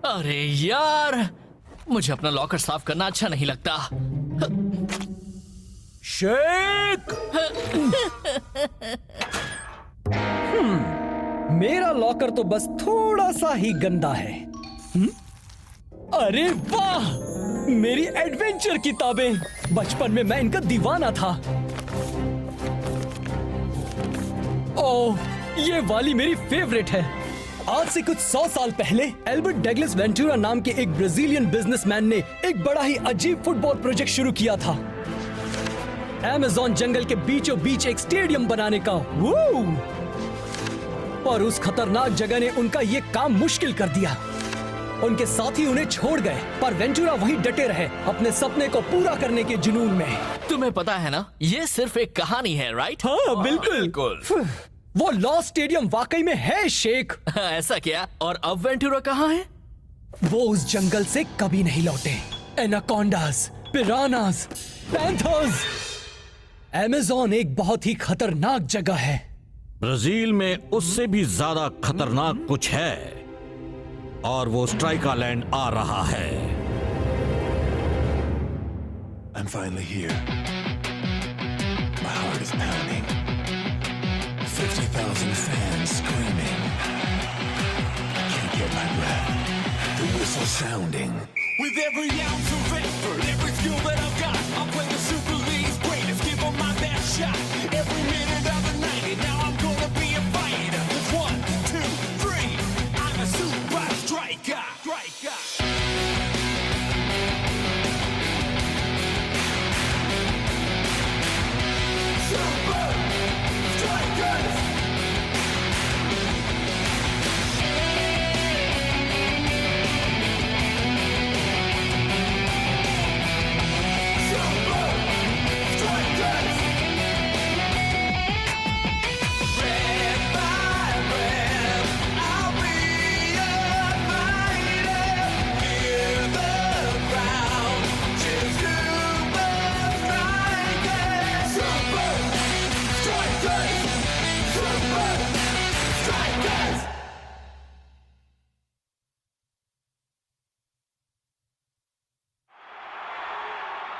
अरे यार, मुझे अपना लॉकर साफ करना अच्छा नहीं लगता। शेक। मेरा लॉकर तो बस थोड़ा सा ही गंदा है। अरे वाह, मेरी एडवेंचर किताबें। बचपन में मैं इनका दीवाना था। ओह, ये वाली मेरी फेवरेट है। आज से कुछ 100 साल पहले एल्बर्ट डगलस वेंटूरा नाम के एक ब्राजीलियन बिजनेसमैन ने एक बड़ा ही अजीब फुटबॉल प्रोजेक्ट शुरू किया था। अमेज़न जंगल के बीचों बीच एक स्टेडियम बनाने का। पर उस खतरनाक जगह ने उनका ये काम मुश्किल कर दिया। उनके साथी उन्हें छोड़ गए, पर वेंटूरा वहीं डटे रहे अपने सपने को पूरा करने के जुनून में। तुम्हें पता है ना, ये सिर्फ एक कहानी है, राइट? हाँ, बिल्कुल। वो लॉस्ट स्टेडियम वाकई में है, शेख। ऐसा क्या? और अब वेंटूरा कहाँ है? वो उस जंगल से कभी नहीं लौटे। एनाकोंडास, पिरानास, पैंथर्स। अमेज़न एक बहुत ही खतरनाक जगह है। ब्राजील में उससे भी ज्यादा खतरनाक कुछ है, और वो स्ट्राइका लैंड आ रहा है। I'm finally here. My heart is pounding. 50,000 fans screaming. I can't get my breath. The whistle sounding. With every ounce of effort, every skill that I've got, I'll play the Super League's greatest, give 'em my best shot. Every minute of the night, and now I'm gonna be a fighter. 1, 2, 3, I'm a super striker. Super Strikers!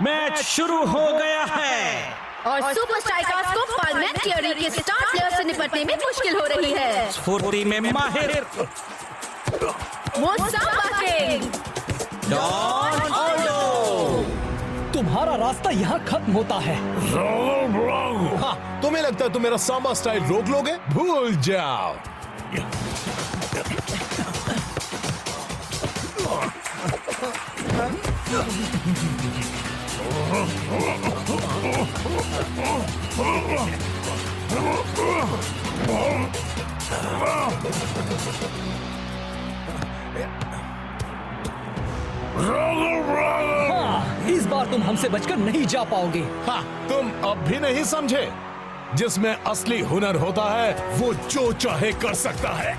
Match शुरू हो गया है और super strikers को पालमैन theory के star player से निपटने में मुश्किल हो रही है। स्फूर्ति में माहिर वो सांबा किंग डॉन ऑल्डो। तुम्हारा रास्ता यहाँ खत्म होता है। हाँ, तुम्हें लगता है तुम मेरा सांबा स्टाइल रोक लोगे? भूल जाओ। हाँ, इस बार तुम हमसे बचकर नहीं जा पाओगे। हाँ, तुम अब भी नहीं समझे। जिसमें असली हुनर होता है, वो जो चाहे कर सकता है।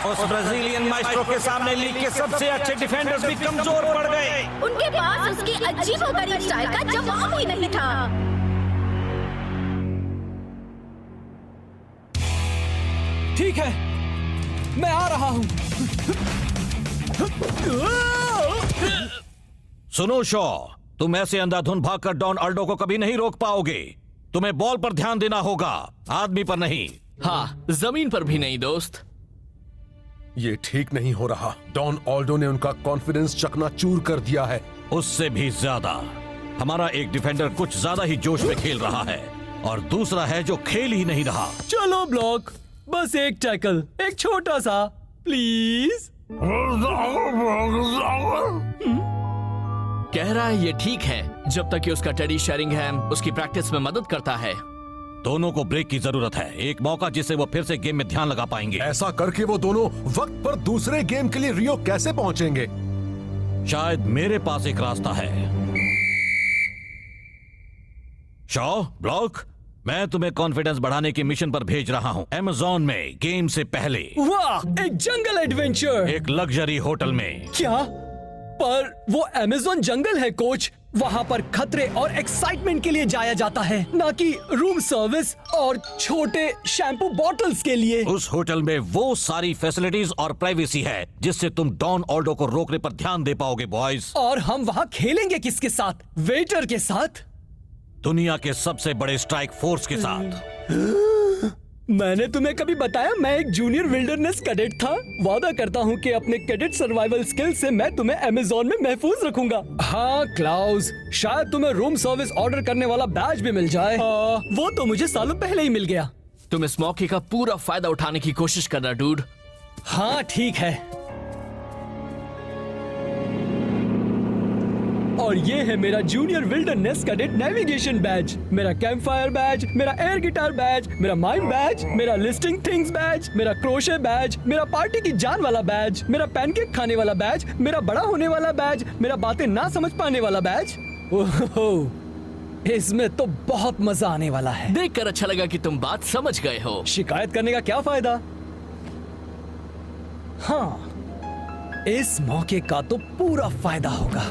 उस ब्राजीलियन माइस्ट्रो के सामने लीग के सबसे अच्छे डिफेंडर्स भी कमजोर पड़ गए। उनके पास उसकी अजीबोगरीब स्टाइल का जवाब ही नहीं था। ठीक है, मैं आ रहा हूँ। सुनो शॉ, तुम ऐसे अंधाधुन भागकर डॉन ऑल्डो को कभी नहीं रोक पाओगे। तुम्हें बॉल पर ध्यान देना होगा, आदमी पर नहीं। हाँ, जमीन पर भी नहीं दोस्त। ये ठीक नहीं हो रहा। डॉन ऑल्डो ने उनका कॉन्फिडेंस चकनाचूर कर दिया है। उससे भी ज्यादा हमारा एक डिफेंडर कुछ ज्यादा ही जोश में खेल रहा है, और दूसरा है जो खेल ही नहीं रहा। चलो ब्लॉक, बस एक टैकल, एक छोटा सा, प्लीज। कह रहा है ये ठीक है, जब तक कि उसका टेडी शेरिंगहैम उसकी प्रैक्टिस में मदद करता है। दोनों को ब्रेक की जरूरत है, एक मौका जिससे वो फिर से गेम में ध्यान लगा पाएंगे। ऐसा करके वो दोनों वक्त पर दूसरे गेम के लिए रियो कैसे पहुंचेंगे? शायद मेरे पास एक रास्ता है। शॉ, ब्लॉक, मैं तुम्हें कॉन्फिडेंस बढ़ाने के मिशन पर भेज रहा हूँ। अमेज़न में गेम से पहले वाह, एक जंगल एडवेंचर। एक लग्जरी होटल में। क्या पर वो अमेज़न जंगल है कोच। वहाँ पर खतरे और एक्साइटमेंट के लिए जाया जाता है, ना कि रूम सर्विस और छोटे शैम्पू बॉटल्स के लिए। उस होटल में वो सारी फैसिलिटीज और प्राइवेसी है जिससे तुम डॉन ऑल्डो को रोकने पर ध्यान दे पाओगे बॉयज। और हम वहाँ खेलेंगे किसके साथ? वेटर के साथ? दुनिया के सबसे बड़े स्ट्राइक फोर्स के साथ। मैंने तुम्हें कभी बताया मैं एक जूनियर विल्डरनेस कैडेट था? वादा करता हूँ कि अपने कैडेट सर्वाइवल स्किल से मैं तुम्हें अमेज़न में महफूज रखूंगा। हाँ क्लाउस, शायद तुम्हें रूम सर्विस ऑर्डर करने वाला बैज भी मिल जाए। वो तो मुझे सालों पहले ही मिल गया। तुम इस मौके का पूरा फायदा उठाने की कोशिश करना डूड। हाँ ठीक है। और ये है मेरा junior wilderness cadet navigation badge, मेरा कैंप फायर बैज, मेरा एयर गिटार बैज, मेरा माइंड बैज, मेरा लिस्टिंग थिंग्स बैज, मेरा क्रोशे बैज, मेरा पार्टी की जान वाला बैज, मेरा पैनकेक खाने वाला बैज, मेरा बड़ा होने वाला बैज, मेरा बातें ना समझ पाने वाला बैज। ओहो, इसमें तो बहुत मजा आने वाला है। देखकर अच्छा लगा कि तुम बात समझ गए हो। शिकायत करने का क्या फायदा? हाँ, इस मौके का तो पूरा फायदा होगा।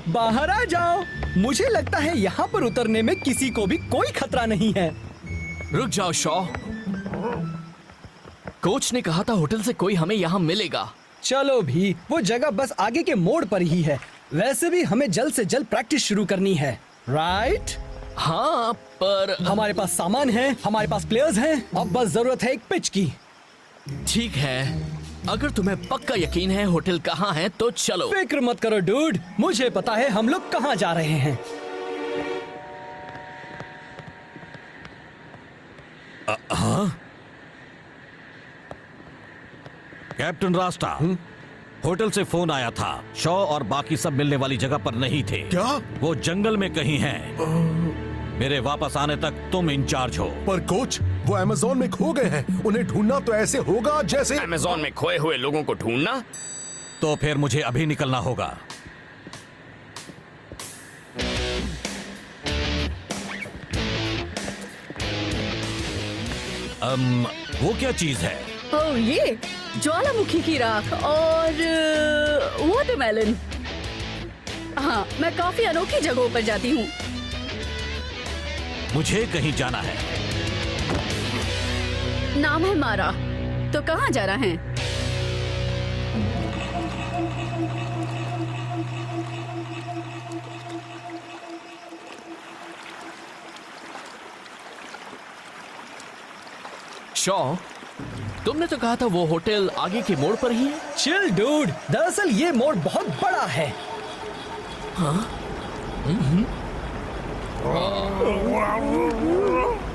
बाहर आ जाओ। मुझे लगता है यहाँ पर उतरने में किसी को भी कोई खतरा नहीं है। रुक जाओ शॉ, कोच ने कहा था होटल से कोई हमें यहाँ मिलेगा। चलो भी, वो जगह बस आगे के मोड़ पर ही है। वैसे भी हमें जल्द से जल्द प्रैक्टिस शुरू करनी है, राइट? हाँ, पर हमारे पास सामान है, हमारे पास प्लेयर्स हैं, अब बस जरूरत है एक पिच की। ठीक है, अगर तुम्हें पक्का यकीन है होटल कहाँ है तो चलो। फिक्र मत करो डूड, मुझे पता है हम लोग कहाँ जा रहे हैं। कैप्टन रास्टा, होटल से फोन आया था। शॉ और बाकी सब मिलने वाली जगह पर नहीं थे। क्या? वो जंगल में कहीं हैं। मेरे वापस आने तक तुम इंचार्ज हो। पर कोच, वो अमेज़न में खो गए हैं। उन्हें ढूंढना तो ऐसे होगा जैसे अमेज़न में खोए हुए लोगों को ढूंढना। तो फिर मुझे अभी निकलना होगा। वो क्या चीज है? ओह, ये ज्वालामुखी की राख और वाटरमेलन। हाँ, मैं काफी अनोखी जगहों पर जाती हूँ। मुझे कहीं जाना है। नाम है मारा। तो कहाँ जाना है? शॉ, तुमने तो कहा था वो होटल आगे के मोड़ पर ही है। चिल डूड, दरअसल ये मोड़ बहुत बड़ा है।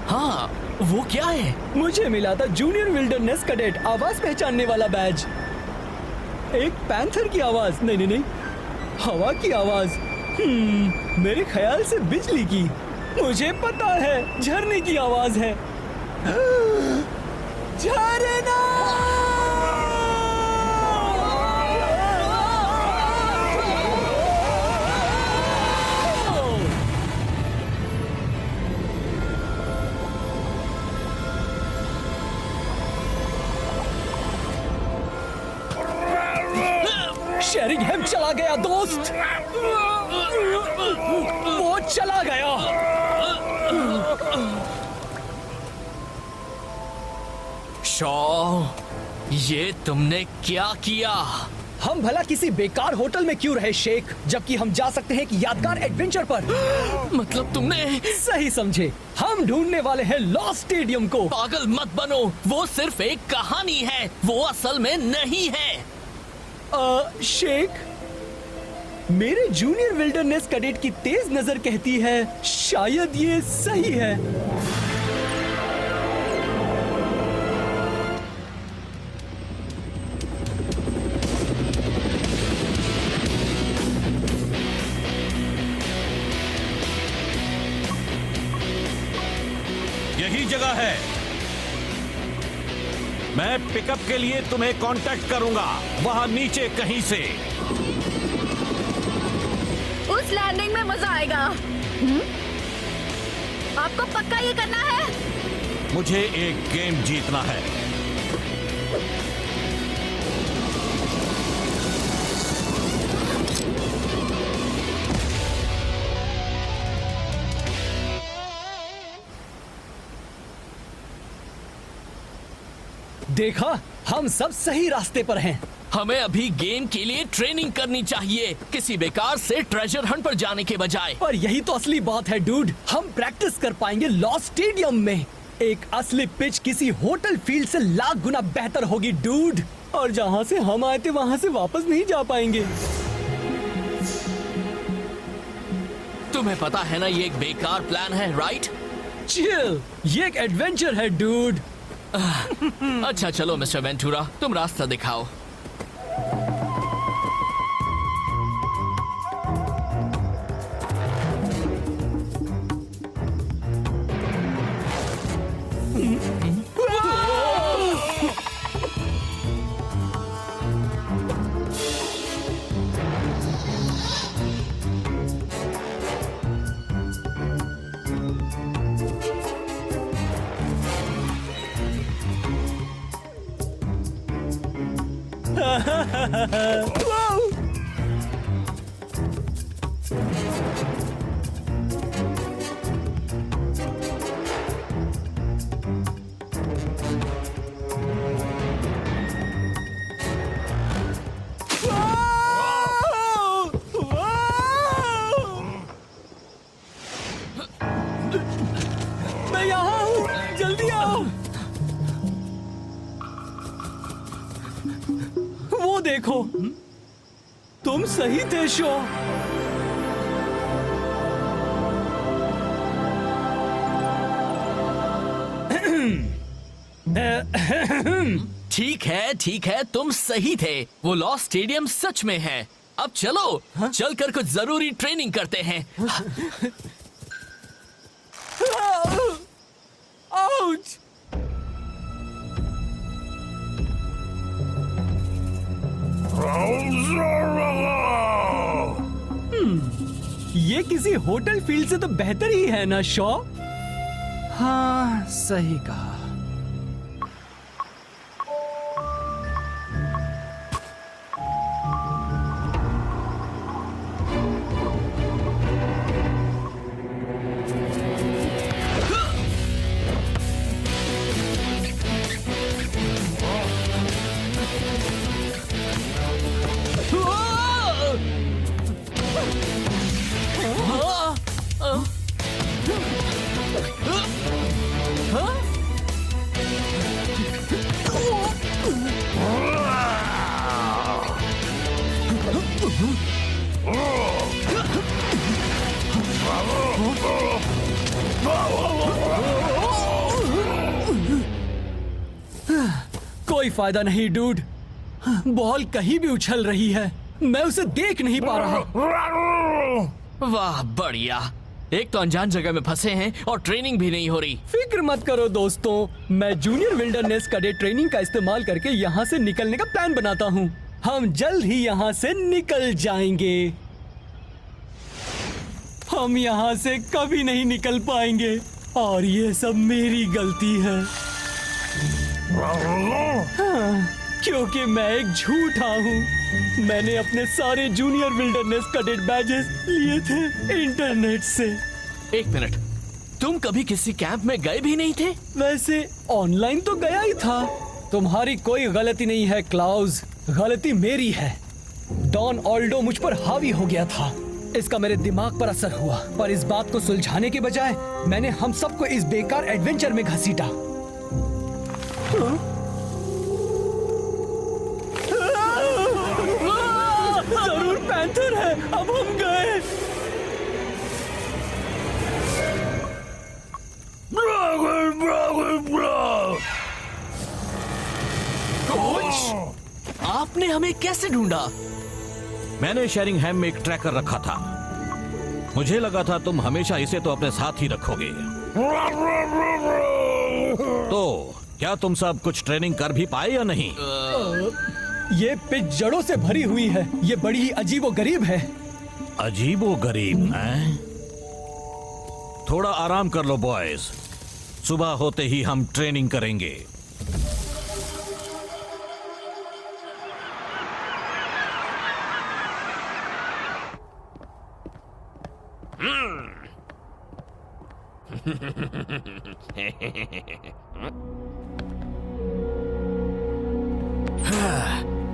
हाँ, वो क्या है? मुझे मिला था जूनियर विल्डरनेस कैडेट आवाज पहचानने वाला बैज। एक पैंथर की आवाज, नहीं, हवा की आवाज। मेरे ख्याल से बिजली की। मुझे पता है, झरने की आवाज है। झरना! शेरिंगहैम चला गया दोस्त। वो चला गया। शॉ, ये तुमने क्या किया? हम भला किसी बेकार होटल में क्यों रहे शेख, जबकि हम जा सकते हैं एक यादगार एडवेंचर पर। मतलब तुमने? सही समझे, हम ढूंढने वाले हैं लॉस्ट स्टेडियम को। पागल मत बनो, वो सिर्फ एक कहानी है, वो असल में नहीं है। शेख, मेरे जूनियर विल्डरनेस कैडेट की तेज नजर कहती है शायद ये सही है। यही जगह है। मैं पिकअप के लिए तुम्हें कांटेक्ट करूंगा, वहां नीचे कहीं से। उस लैंडिंग में मजा आएगा। आपको पक्का ये करना है? मुझे एक गेम जीतना है। देखा, हम सब सही रास्ते पर हैं। हमें अभी गेम के लिए ट्रेनिंग करनी चाहिए, किसी बेकार से ट्रेजर हंट पर जाने के बजाय। पर यही तो असली बात है डूड, हम प्रैक्टिस कर पाएंगे लॉस्ट स्टेडियम में। एक असली पिच किसी होटल फील्ड से लाख गुना बेहतर होगी डूड, और जहाँ से हम आए थे वहाँ से वापस नहीं जा पाएंगे। तुम्हें पता है ना ये एक बेकार प्लान है, राइट? चिल, ये एक एडवेंचर है डूड। अच्छा चलो मिस्टर वेंटूरा, तुम रास्ता दिखाओ। मैं यहाँ हूँ, जल्दी आओ। वो देखो, तुम सही थे शो। ठीक है, तुम सही थे। वो लॉस्ट स्टेडियम सच में है। अब चलो, चलकर कुछ जरूरी ट्रेनिंग करते हैं। आउच! ये किसी होटल फील्ड से तो बेहतर ही है ना शॉ? हाँ, सही कहा। कोई फायदा नहीं डूड, बॉल कहीं भी उछल रही है, मैं उसे देख नहीं पा रहा। वाह बढ़िया, एक तो अनजान जगह में फंसे हैं और ट्रेनिंग भी नहीं हो रही। फिक्र मत करो दोस्तों, मैं जूनियर विल्डरनेस कैडेट ट्रेनिंग का इस्तेमाल करके यहाँ से निकलने का प्लान बनाता हूँ। हम जल्द ही यहाँ से निकल जाएंगे। हम यहाँ से कभी नहीं निकल पाएंगे और ये सब मेरी गलती है। हाँ, क्योंकि मैं एक झूठा हूँ। मैंने अपने सारे जूनियर विल्डरनेस कैडेट बैजेस लिए थे इंटरनेट से। एक मिनट, तुम कभी किसी कैंप में गए भी नहीं थे? वैसे ऑनलाइन तो गया ही था। तुम्हारी कोई गलती नहीं है क्लाउज, गलती मेरी है। डॉन ऑल्डो मुझ पर हावी हो गया था, इसका मेरे दिमाग पर असर हुआ। पर इस बात को सुलझाने के बजाय मैंने हम सबको इस बेकार एडवेंचर में घसीटा। जरूर पैंथर है, अब हम गए। कोच, आपने हमें कैसे ढूंढा? मैंने शेरिंगहैम में एक ट्रैकर रखा था। मुझे लगा था तुम हमेशा इसे तो अपने साथ ही रखोगे। तो क्या तुम सब कुछ ट्रेनिंग कर भी पाए या नहीं? ये पिच जड़ों से भरी हुई है, ये बड़ी ही अजीब और गरीब है। अजीबो गरीब हैं? थोड़ा आराम कर लो बॉयज, सुबह होते ही हम ट्रेनिंग करेंगे।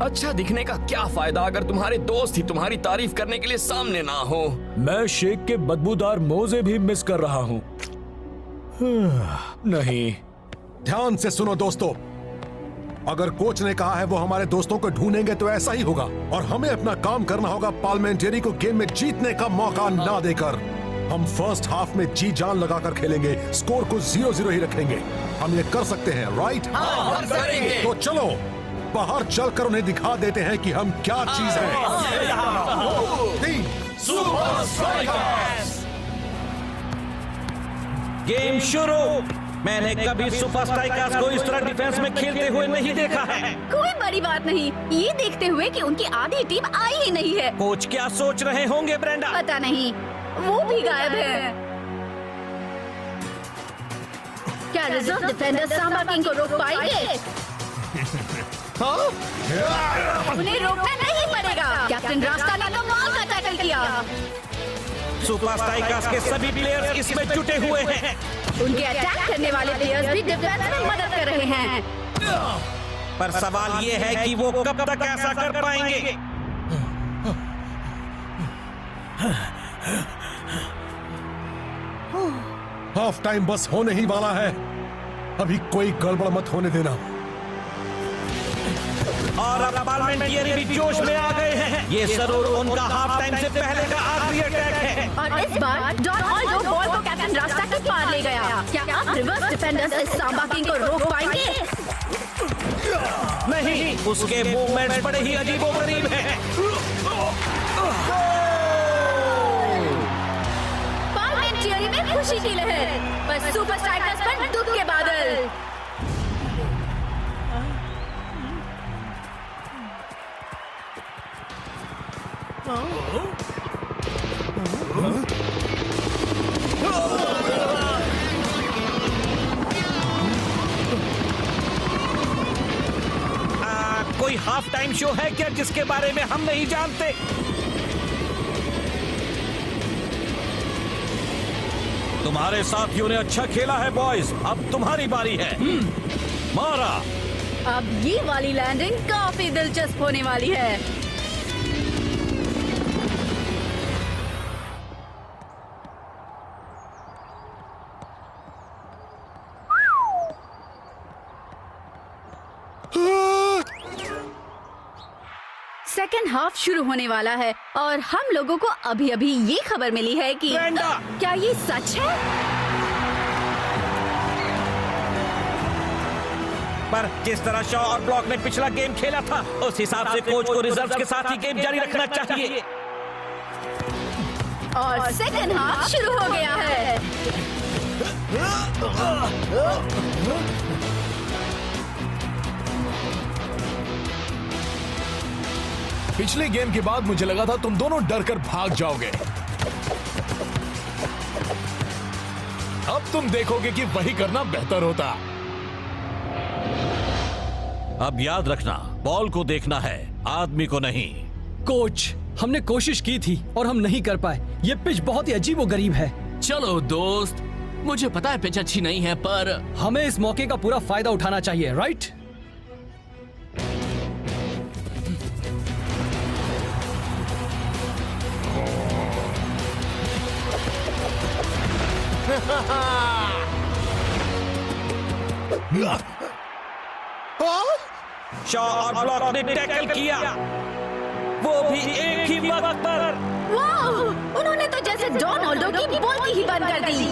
अच्छा दिखने का क्या फायदा अगर तुम्हारे दोस्त ही तुम्हारी तारीफ करने के लिए सामने ना हो। मैं शेख के बदबूदार मोजे भी मिस कर रहा हूँ। नहीं, ध्यान से सुनो दोस्तों, अगर कोच ने कहा है वो हमारे दोस्तों को ढूंढेंगे तो ऐसा ही होगा, और हमें अपना काम करना होगा पार्लियामेंट्री को गेम में जीतने का मौका ना देकर। हम फर्स्ट हाफ में जी जान लगाकर खेलेंगे, स्कोर को 0-0 ही रखेंगे। हम ये कर सकते हैं, राइट? हम करेंगे। तो चलो बाहर चलकर उन्हें दिखा देते हैं कि हम क्या चीज हैं। Super strikers. गेम शुरू। मैंने कभी सुपर स्ट्राइकर्स को इस तरह डिफेंस में खेलते हुए नहीं देखा है। कोई बड़ी बात नहीं, ये देखते हुए कि उनकी आधी टीम आई ही नहीं है। कोच क्या सोच रहे होंगे ब्रेंडा? पता नहीं, वो भी गायब है। क्या रिजर्व डिफेंडर सांबा किंग को रोक पाएंगे? उन्हें रोकना नहीं पड़ेगा। कैप्टन रास्ता ने कमाल का टैकल किया। सुपर स्ट्राइकर्स के सभी प्लेयर्स इसमें जुटे हुए हैं। उनके अटैक करने वाले प्लेयर्स भी डिफेंस में मदद कर रहे हैं। पर सवाल ये है कि वो कब तक ऐसा कर पाएंगे? हाफ टाइम बस होने ही वाला है, अभी कोई गड़बड़ मत होने देना। और अब पार्लियामेंट्री भी जोश में आ गए हैं। ये जरूर उनका हाफ टाइम से पहले का आखिरी अटैक है। और इस बार डॉन ऑल्डो बॉल को कैप्टन रास्ता के पार ले गया। क्या अब रिवर्स डिफेंडर्स इस सांबा किंग को रोक पाएंगे? नहीं, उसके मूवमेंट्स बड़े ही अजीबोगरीब हैं। पार्लियामेंट्री में खुशी की लहर, पर सुपर स्ट्राइकर्स पर दुख के बादल। कोई हाफ टाइम शो है क्या जिसके बारे में हम नहीं जानते? तुम्हारे साथियों ने अच्छा खेला है बॉयज, अब तुम्हारी बारी है। मारा। अब ये वाली लैंडिंग काफी दिलचस्प होने वाली है। सेकेंड हाफ शुरू होने वाला है और हम लोगों को अभी अभी ये खबर मिली है कि क्या ये सच है? पर जिस तरह शॉ और ब्लॉक ने पिछला गेम खेला था, उस हिसाब से कोच को रिजर्व्स के साथ ही गेम जारी रखना चाहिए। और सेकेंड हाफ शुरू हो गया है। पिछले गेम के बाद मुझे लगा था तुम दोनों डर कर भाग जाओगे। अब तुम देखोगे कि वही करना बेहतर होता। अब याद रखना, बॉल को देखना है, आदमी को नहीं। कोच, हमने कोशिश की थी और हम नहीं कर पाए। ये पिच बहुत ही अजीबोगरीब है। चलो दोस्त, मुझे पता है पिच अच्छी नहीं है, पर हमें इस मौके का पूरा फायदा उठाना चाहिए, राइट? शॉ और ब्लॉक ने टैकल किया, वो भी एक ही वक्त पर। वाह! उन्होंने तो जैसे डॉन ऑल्डो की बोलती ही बंद कर दी।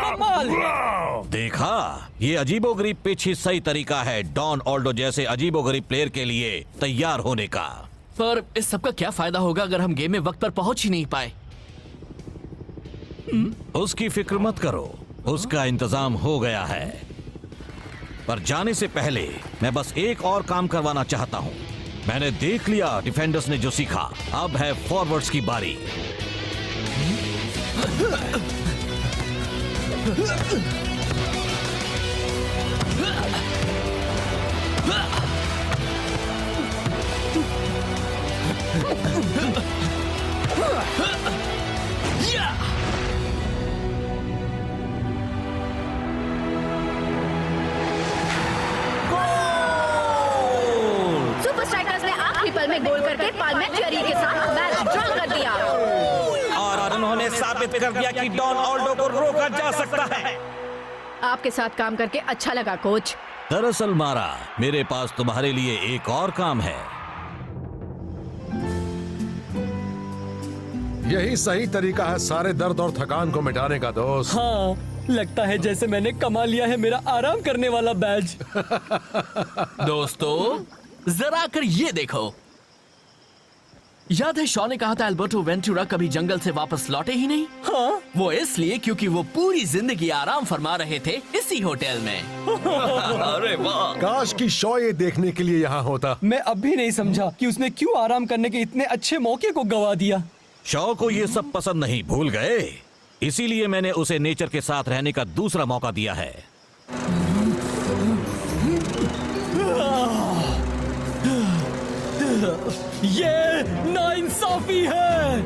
कमाल है। देखा, ये अजीबोगरीब पिच ही सही तरीका है डॉन ऑल्डो जैसे अजीबोगरीब प्लेयर के लिए तैयार होने का। पर इस सब का क्या फायदा होगा अगर हम गेम में वक्त पर पहुंच ही नहीं पाए? उसकी फिक्र मत करो, उसका इंतजाम हो गया है। पर जाने से पहले मैं बस एक और काम करवाना चाहता हूं। मैंने देख लिया डिफेंडर्स ने जो सीखा, अब है फॉरवर्ड्स की बारी। सुपर स्ट्राइकर्स ने आखिरी पल में गोल करके पार्लियामेंट्री के साथ मैच ड्रॉ कर दिया। और उन्होंने साबित कर दिया कि डॉन ऑल्डो को रोका जा सकता है। आपके साथ काम करके अच्छा लगा कोच। दरअसल मारा, मेरे पास तुम्हारे लिए एक और काम है। यही सही तरीका है सारे दर्द और थकान को मिटाने का दोस्त। हाँ, लगता है जैसे मैंने कमा लिया है मेरा आराम करने वाला बैज। दोस्तों जरा आकर ये देखो। याद है शॉ ने कहा था एल्बर्टो वेंटुरा कभी जंगल से वापस लौटे ही नहीं। हाँ, वो इसलिए क्योंकि वो पूरी जिंदगी आराम फरमा रहे थे इसी होटल में। अरे वाह। काश की शॉ ये देखने के लिए यहाँ होता। मैं अब भी नहीं समझा कि उसने क्यों आराम करने के इतने अच्छे मौके को गवा दिया। शॉ को ये सब पसंद नहीं, भूल गए? इसीलिए मैंने उसे नेचर के साथ रहने का दूसरा मौका दिया है। ये नाइंसाफी है।